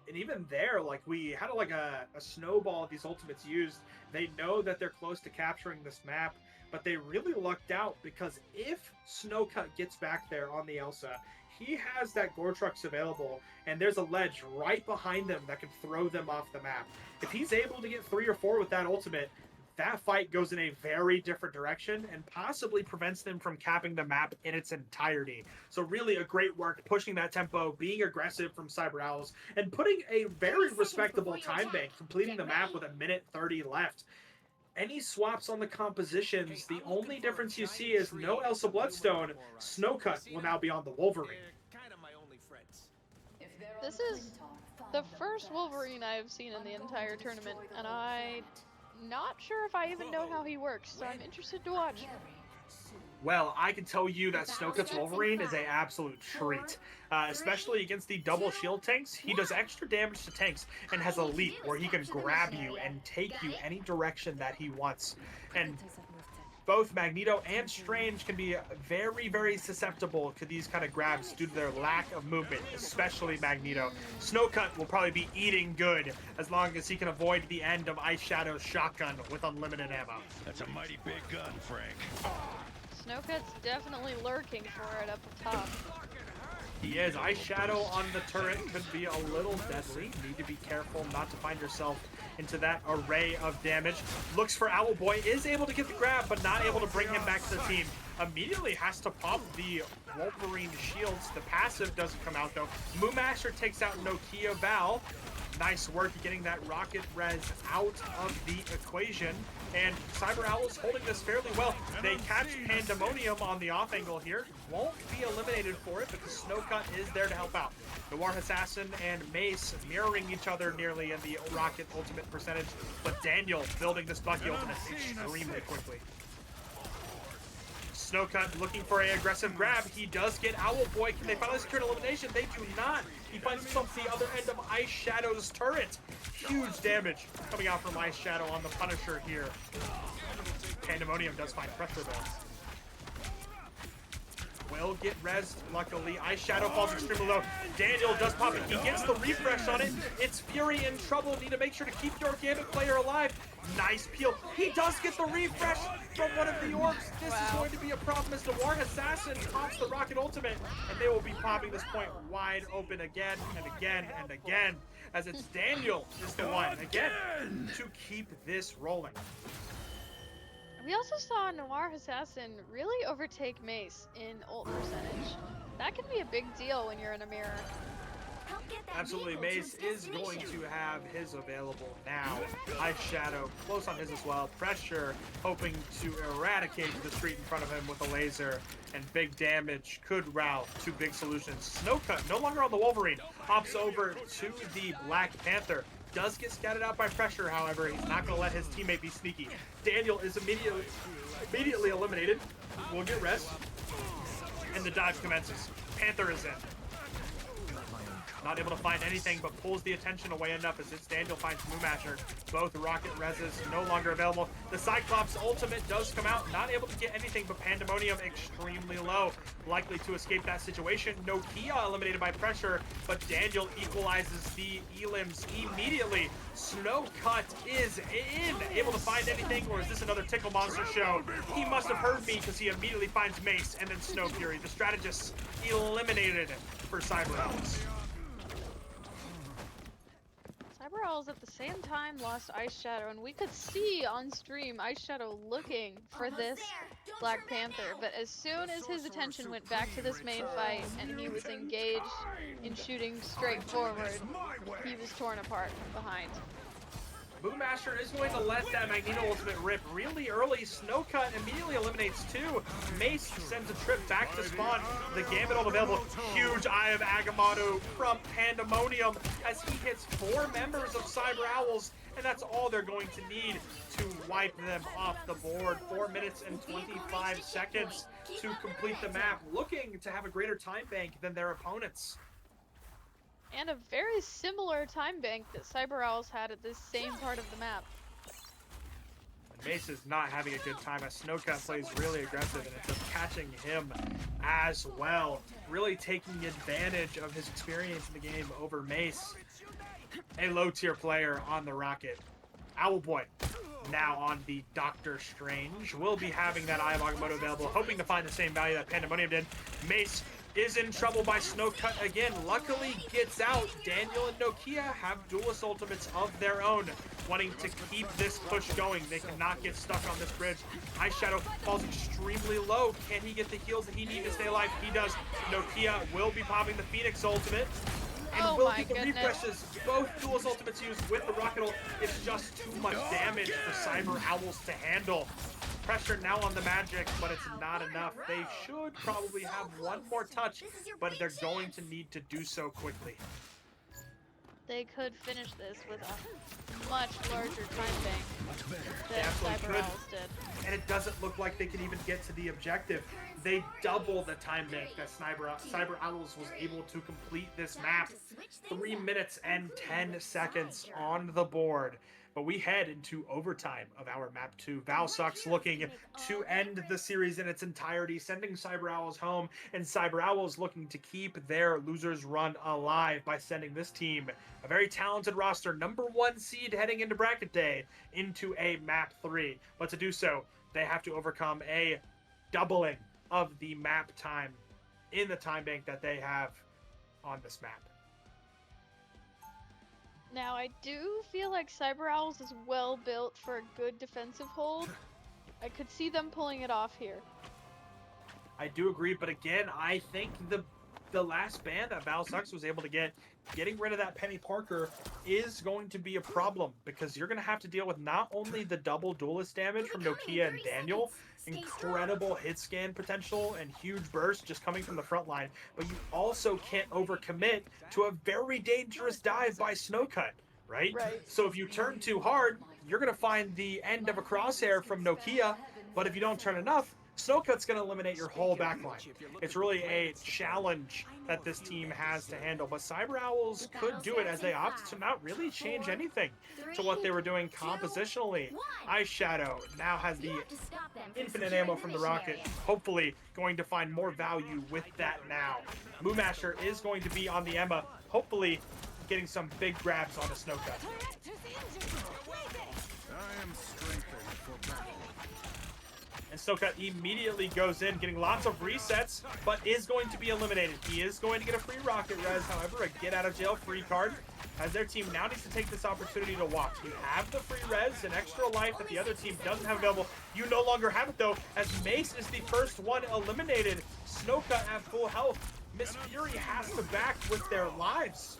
Speaker 2: And even there, like we had a snowball of these ultimates used. They know that they're close to capturing this map, but they really lucked out because if Snowcut gets back there on the Elsa, he has that Gortrux available, and there's a ledge right behind them that can throw them off the map. If he's able to get 3 or 4 with that ultimate, that fight goes in a very different direction and possibly prevents them from capping the map in its entirety. So really a great work pushing that tempo, being aggressive from Cyber Owls, and putting a very respectable time bank, completing the map with 1:30 left. Any swaps on the compositions, the only difference you see is no Elsa Bloodstone. Snowcut will now be on the Wolverine.
Speaker 4: Kind of my only friends.
Speaker 1: This is the first Wolverine I've seen in the entire tournament, and I'm not sure if I even know how he works, so I'm interested to watch.
Speaker 2: Well, I can tell you that Snowcut's Wolverine is an absolute treat. Especially against the double shield tanks. He does extra damage to tanks and has a leap where he can grab you and take you any direction that he wants. And both Magneto and Strange can be very, very susceptible to these kind of grabs due to their lack of movement, especially Magneto. Snowcut will probably be eating good as long as he can avoid the end of Ice Shadow's shotgun with unlimited ammo.
Speaker 6: That's a mighty big gun, Frank.
Speaker 1: Snowcut's definitely lurking for it up top.
Speaker 2: He is. Ice Shadow on the turret could be a little deadly. Need to be careful not to find yourself into that array of damage. Looks for Owlboy, is able to get the grab, but not able to bring him back to the team. Immediately has to pop the Wolverine shields. The passive doesn't come out though. Moonmasher takes out Nokia Val. Nice work getting that rocket res out of the equation. And Cyber Owl is holding this fairly well. They catch Pandemonium on the off angle here. Won't be eliminated for it because Snowcut is there to help out. Noir Assassin and Mace mirroring each other nearly in the rocket ultimate percentage. But Daniel building this Bucky ultimate extremely quickly. Snowcut looking for an aggressive grab. He does get Owlboy. Can they finally secure an elimination? They do not. He finds himself the other end of Ice Shadow's turret. Huge damage coming out from Ice Shadow on the Punisher here. Pandemonium does find pressure though. Will get rezzed, luckily. Ice Shadow falls extremely low. Daniel does pop it. He gets the refresh on it. It's Fury in trouble. Need to make sure to keep your Gambit player alive. Nice peel. He does get the refresh from one of the orbs. This is going to be a problem as Noir Assassin pops the Rocket Ultimate, and they will be popping this point wide open again and again and again, as it's Daniel is the one, again, to keep this rolling.
Speaker 1: We also saw Noir Assassin really overtake Mace in ult percentage. That can be a big deal when you're in a mirror.
Speaker 5: Help get that
Speaker 2: Absolutely,
Speaker 5: vehicle
Speaker 2: Mace
Speaker 5: to its
Speaker 2: is going
Speaker 5: destination.
Speaker 2: to have his available now. Ice Shadow close on his as well. Pressure hoping to eradicate the street in front of him with a laser. And big damage could route to big solutions. Snowcut no longer on the Wolverine. Hops over to the Black Panther. Does get scattered out by pressure, however. He's not going to let his teammate be sneaky. Daniel is immediately eliminated. Will get rest. And the dodge commences. Panther is in. Not able to find anything, but pulls the attention away enough as it's Daniel finds Moonmasher. Both rocket reses no longer available. The Cyclops ultimate does come out. Not able to get anything, but Pandemonium extremely low. Likely to escape that situation. Nokia eliminated by pressure, but Daniel equalizes the elims immediately. Snowcut is in. Able to find anything, or is this another Tickle Monster show? He must have heard me because he immediately finds Mace and then Snow Fury. The strategist eliminated for Cyber Owls.
Speaker 1: Cyber Owls at the same time lost Ice Shadow, and we could see on stream Ice Shadow looking for this Black Panther, but as soon as his attention went back to this main fight and he was engaged in shooting straight forward, he was torn apart from behind.
Speaker 2: Boommaster is going to let that Magneto ultimate rip really early. Snowcut immediately eliminates 2. Mace sends a trip back to spawn. The Gambit ult available. Huge Eye of Agamotto from Pandemonium as he hits 4 members of Cyber Owls, and that's all they're going to need to wipe them off the board. 4 minutes and 25 seconds to complete the map, looking to have a greater time bank than their opponents.
Speaker 1: And a very similar time bank that Cyber Owls had at this same part of the map.
Speaker 2: Mace is not having a good time as Snowcat plays really aggressive and it's just catching him as well. Really taking advantage of his experience in the game over Mace. A low tier player on the Rocket. Owlboy now on the Doctor Strange. Will be having that Eye of Agamotto available, hoping to find the same value that Pandemonium did. Mace is in trouble by Snowcut again. Luckily gets out. Daniel and Nokia have duelist ultimates of their own, wanting to keep this push going. They cannot get stuck on this bridge. Ice Shadow falls extremely low. Can he get the heals that he needs to stay alive? He does. Nokia will be popping the Phoenix ultimate. And will get the refreshes. Both duelist ultimates used with the Rocket ult. It's just too much damage for Cyber Owls to handle. Pressure now on the Magic, but it's not enough. They should probably have one more touch, but they're going to need to do so quickly.
Speaker 1: They could finish this with a much larger time bank than
Speaker 2: absolutely
Speaker 1: Cyber
Speaker 2: could.
Speaker 1: Owls did.
Speaker 2: And it doesn't look like they can even get to the objective. They double the time bank that Cyber Owls was able to complete this map. 3 minutes and 10 seconds on the board. But we head into overtime of our map 2. Valsucks looking to end the series in its entirety, sending Cyber Owls home, and Cyber Owls looking to keep their losers run alive by sending this team, a very talented roster, #1 seed heading into bracket day, into a map 3. But to do so, they have to overcome a doubling of the map time in the time bank that they have on this map.
Speaker 1: Now, I do feel like Cyber Owls is well built for a good defensive hold. I could see them pulling it off here.
Speaker 2: I do agree, but again, I think the last ban that Valsucks was able to getting rid of that Penny Parker is going to be a problem, because you're going to have to deal with not only the double duelist damage from Nokia and Daniel, incredible hit scan potential and huge burst just coming from the front line, but you also can't overcommit to a very dangerous dive by Snowcut, right? So if you turn too hard, you're going to find the end of a crosshair from Nokia, but if you don't turn enough, Snowcut's going to eliminate your whole backline. It's really a challenge that this team has to handle, but Cyber Owls could do it as they opt to not really change anything to what they were doing compositionally. Ice Shadow now has the infinite ammo from the Rocket, hopefully going to find more value with that now. Moomasher is going to be on the Emma, hopefully getting some big grabs on the Snowcut.
Speaker 6: I am strengthened for battle.
Speaker 2: And Snowcut immediately goes in, getting lots of resets, but is going to be eliminated. He is going to get a free rocket res, however, a get out of jail free card, as their team now needs to take this opportunity to watch. You have the free res, an extra life that the other team doesn't have available. You no longer have it though, as Mace is the first one eliminated. Snowcut at full health. Miss Fury has to back with their lives.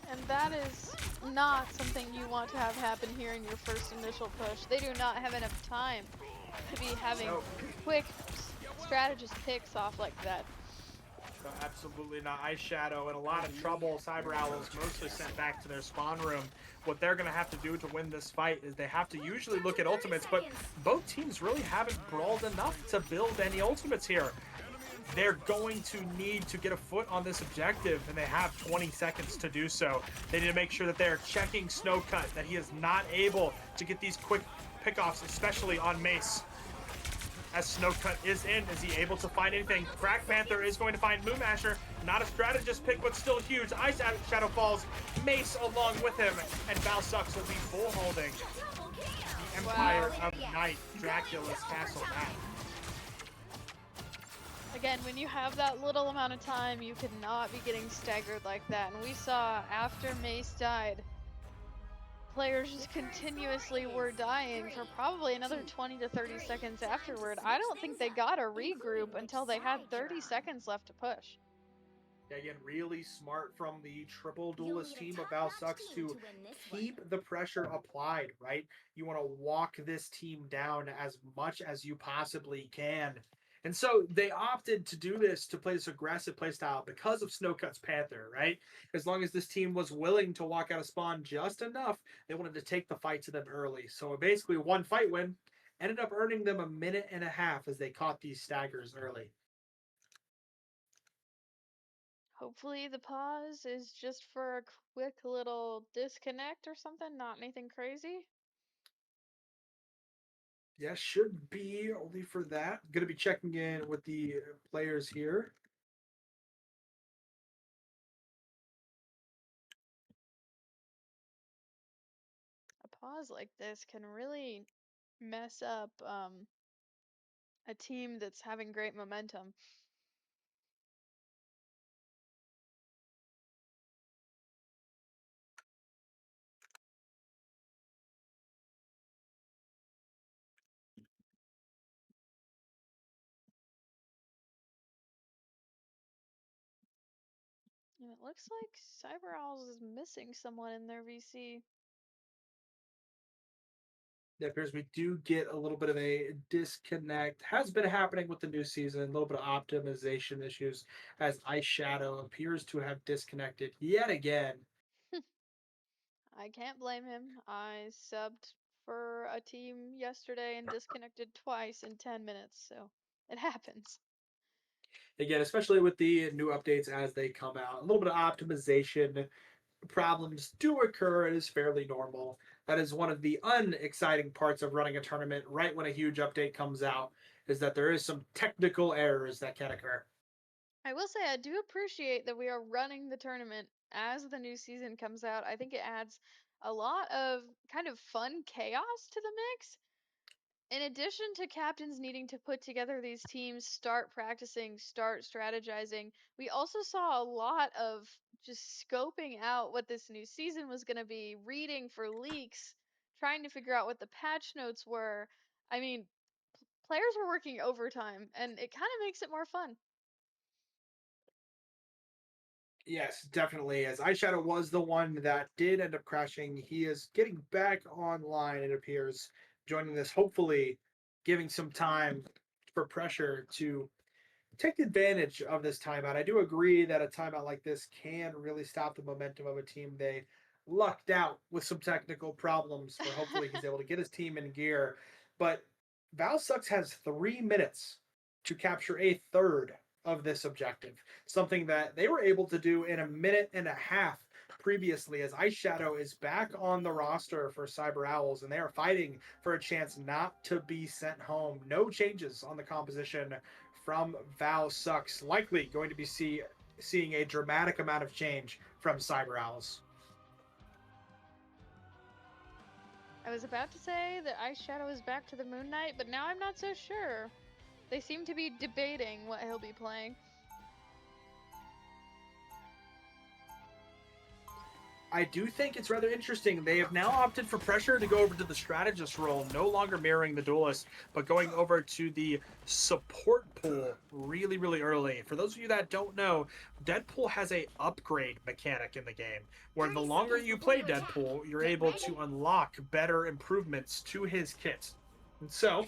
Speaker 1: And that is not something you want to have happen here in your first initial push. They do not have enough time to be having quick strategist picks off like that.
Speaker 2: No, absolutely not. Ice Shadow in a lot of trouble. Cyber Owls mostly sent back to their spawn room. What they're going to have to do to win this fight is they have to usually look at ultimates, but both teams really haven't brawled enough to build any ultimates here. They're going to need to get a foot on this objective, and they have 20 seconds to do so. They need to make sure that they're checking Snowcut, that he is not able to get these quick pickoffs, especially on Mace. As Snowcut is in, is he able to find anything? Black Panther is going to find Moomasher. Not a strategist pick, but still huge. Ice Shadow falls. Mace along with him, and Valsucks will be full holding the Empire of Night, Dracula's castle map.
Speaker 1: Again, when you have that little amount of time, you cannot be getting staggered like that. And we saw after Mace died, players just continuously were dying for probably another 20 to 30 seconds afterward. I don't think they got a regroup until they had 30 seconds left to push.
Speaker 7: Yeah, again, really smart from the triple
Speaker 5: You'll
Speaker 7: duelist
Speaker 5: need a
Speaker 7: team of
Speaker 5: top-notch
Speaker 7: Valsucks
Speaker 5: team
Speaker 7: to
Speaker 5: to win this
Speaker 7: keep
Speaker 5: one.
Speaker 7: the pressure applied, right? You want to walk this team down as much as you possibly can. And so they opted to do this, to play this aggressive playstyle because of Snowcut's Panther, right? As long as this team was willing to walk out of spawn just enough, they wanted to take the fight to them early. So basically, one fight win ended up earning them a minute and a half as they caught these staggers early.
Speaker 1: Hopefully the pause is just for a quick little disconnect or something, not anything crazy.
Speaker 7: Yeah, should be only for that. Going to be checking in with the players here.
Speaker 1: A pause like this can really mess up a team that's having great momentum. And it looks like Cyber Owls is missing someone in their VC.
Speaker 7: It appears we do get a little bit of a disconnect. Has been happening with the new season, a little bit of optimization issues as Ice Shadow appears to have disconnected yet again.
Speaker 1: I can't blame him. I subbed for a team yesterday and disconnected twice in 10 minutes, so it happens.
Speaker 7: Again, especially with the new updates as they come out, a little bit of optimization problems do occur. It is fairly normal. That is one of the unexciting parts of running a tournament right when a huge update comes out, is that there is some technical errors that can occur.
Speaker 1: I will say I do appreciate that we are running the tournament as the new season comes out. I think it adds a lot of kind of fun chaos to the mix. In addition to captains needing to put together these teams, start practicing, start strategizing, we also saw a lot of just scoping out what this new season was going to be, reading for leaks, trying to figure out what the patch notes were. I mean, players were working overtime, and it kind of makes it more fun.
Speaker 7: Yes, definitely. As Eyeshadow was the one that did end up crashing, he is getting back online, it appears, joining this, hopefully giving some time for pressure to take advantage of this timeout. I do agree that a timeout like this can really stop the momentum of a team. They lucked out with some technical problems where hopefully he's able to get his team in gear. But Valsucks has 3 minutes to capture a third of this objective, something that they were able to do in a minute and a half previously, as Ice Shadow is back on the roster for Cyber Owls, and they are fighting for a chance not to be sent home. No changes on the composition from Valsucks. Likely going to be seeing a dramatic amount of change from Cyber Owls.
Speaker 1: I was about to say that Ice Shadow is back to the Moon Knight, but now I'm not so sure. They seem to be debating what he'll be playing.
Speaker 7: I do think it's rather interesting. They have now opted for pressure to go over to the strategist role, no longer mirroring the duelist, but going over to the support pool really, really early. For those of you that don't know, Deadpool has a upgrade mechanic in the game, where the longer you play Deadpool, you're able to unlock better improvements to his kit. And so,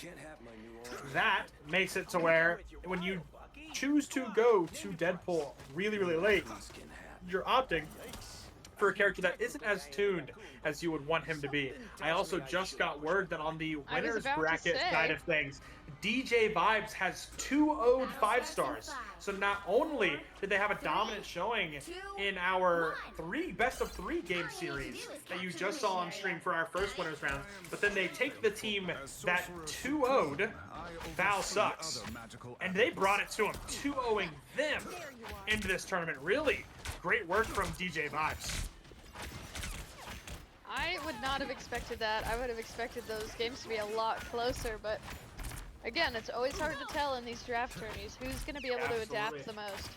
Speaker 7: that makes it to where when you choose to go to Deadpool really, really late, you're opting for a character that isn't as tuned as you would want him to be. I also just got word that on the winners bracket side of things, DJ Vibes has 2 owed 5 stars. So not only did they have a dominant showing in our best of 3 game series that you just saw on stream for our first winners round, but then they take the team that 2-0'd Valsucks, and they brought it to them, 2-0ing them into this tournament. Really great work from DJ Vibes.
Speaker 1: I would not have expected that. I would have expected those games to be a lot closer, but again, it's always hard to tell in these draft tourneys who's going to be able to adapt the most.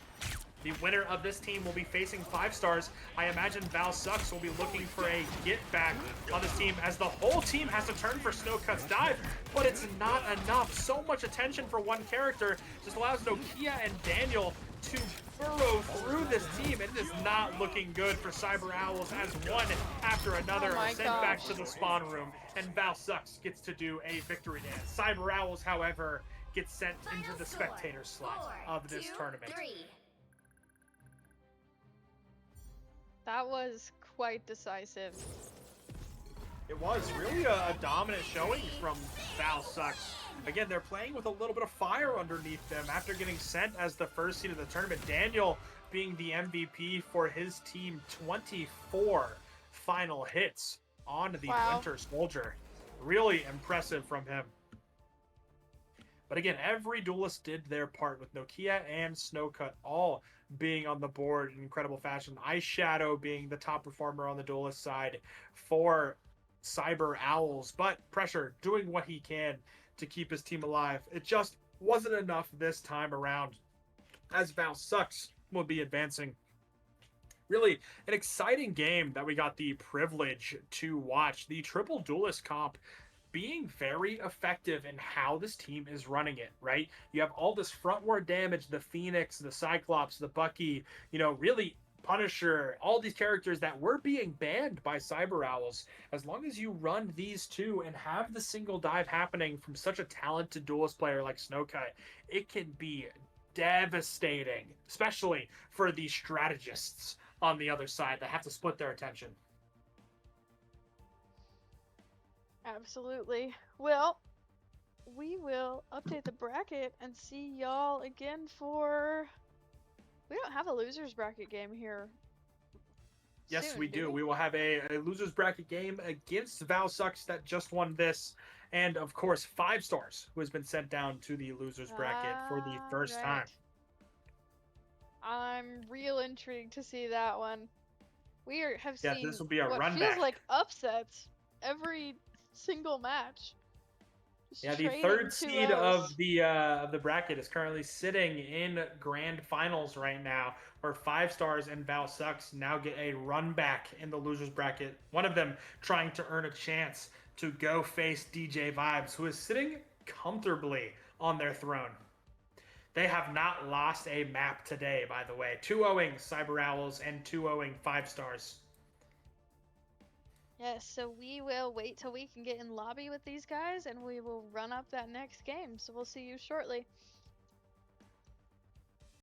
Speaker 2: The winner of this team will be facing 5 stars. I imagine Val Sucks will be looking for a get back on this team as the whole team has to turn for Snowcut's dive, but it's not enough. So much attention for one character just allows Nokia and Daniel to burrow through this team. It is not looking good for Cyber Owls as one after another
Speaker 1: Oh
Speaker 2: are
Speaker 1: my
Speaker 2: sent back
Speaker 1: gosh.
Speaker 2: to the spawn room, and Val Sucks gets to do a victory dance. Cyber Owls, however, gets sent into the spectator slot of this tournament.
Speaker 5: 3.
Speaker 1: That was quite decisive.
Speaker 2: It was really a dominant showing from Val Sucks. Again, they're playing with a little bit of fire underneath them after getting sent as the first seed of the tournament. Daniel being the MVP for his team, 24 final hits on the Winter Soldier. Really impressive from him. But again, every duelist did their part with Nokia and Snowcut all being on the board in incredible fashion. Ice Shadow being the top performer on the duelist side for Cyber Owls, but Pressure doing what he can to keep his team alive. It just wasn't enough this time around, as Val Sucks will be advancing. Really an exciting game that we got the privilege to watch. The triple duelist comp being very effective in how this team is running it, right? You have all this frontward damage, the Phoenix, the Cyclops, the Bucky, you know, really Punisher, all these characters that were being banned by Cyber Owls. As long as you run these two and have the single dive happening from such a talented duelist player like Snowcut, it can be devastating, especially for the strategists on the other side that have to split their attention.
Speaker 1: Absolutely. Well, we will update the bracket and see y'all again for... We don't have a loser's bracket game here.
Speaker 2: Yes,
Speaker 1: soon,
Speaker 2: we do. We will have a loser's bracket game against Val Sucks that just won this. And, of course, 5 stars, who has been sent down to the loser's bracket for the first time.
Speaker 1: I'm real intrigued to see that one. Have
Speaker 2: Yeah,
Speaker 1: seen
Speaker 2: this will be a
Speaker 1: what
Speaker 2: run
Speaker 1: feels
Speaker 2: back.
Speaker 1: like upsets every single match. Just
Speaker 2: Yeah, the
Speaker 1: trading
Speaker 2: third seed
Speaker 1: 2-0s.
Speaker 2: of the bracket is currently sitting in grand finals right now, where 5 stars and Val Sucks now get a run back in the losers bracket. One of them trying to earn a chance to go face DJ Vibes, who is sitting comfortably on their throne. They have not lost a map today, by the way. 2-0ing Cyber Owls and 2-0ing 5 stars.
Speaker 1: Yes, so we will wait till we can get in lobby with these guys and we will run up that next game. So we'll see you shortly.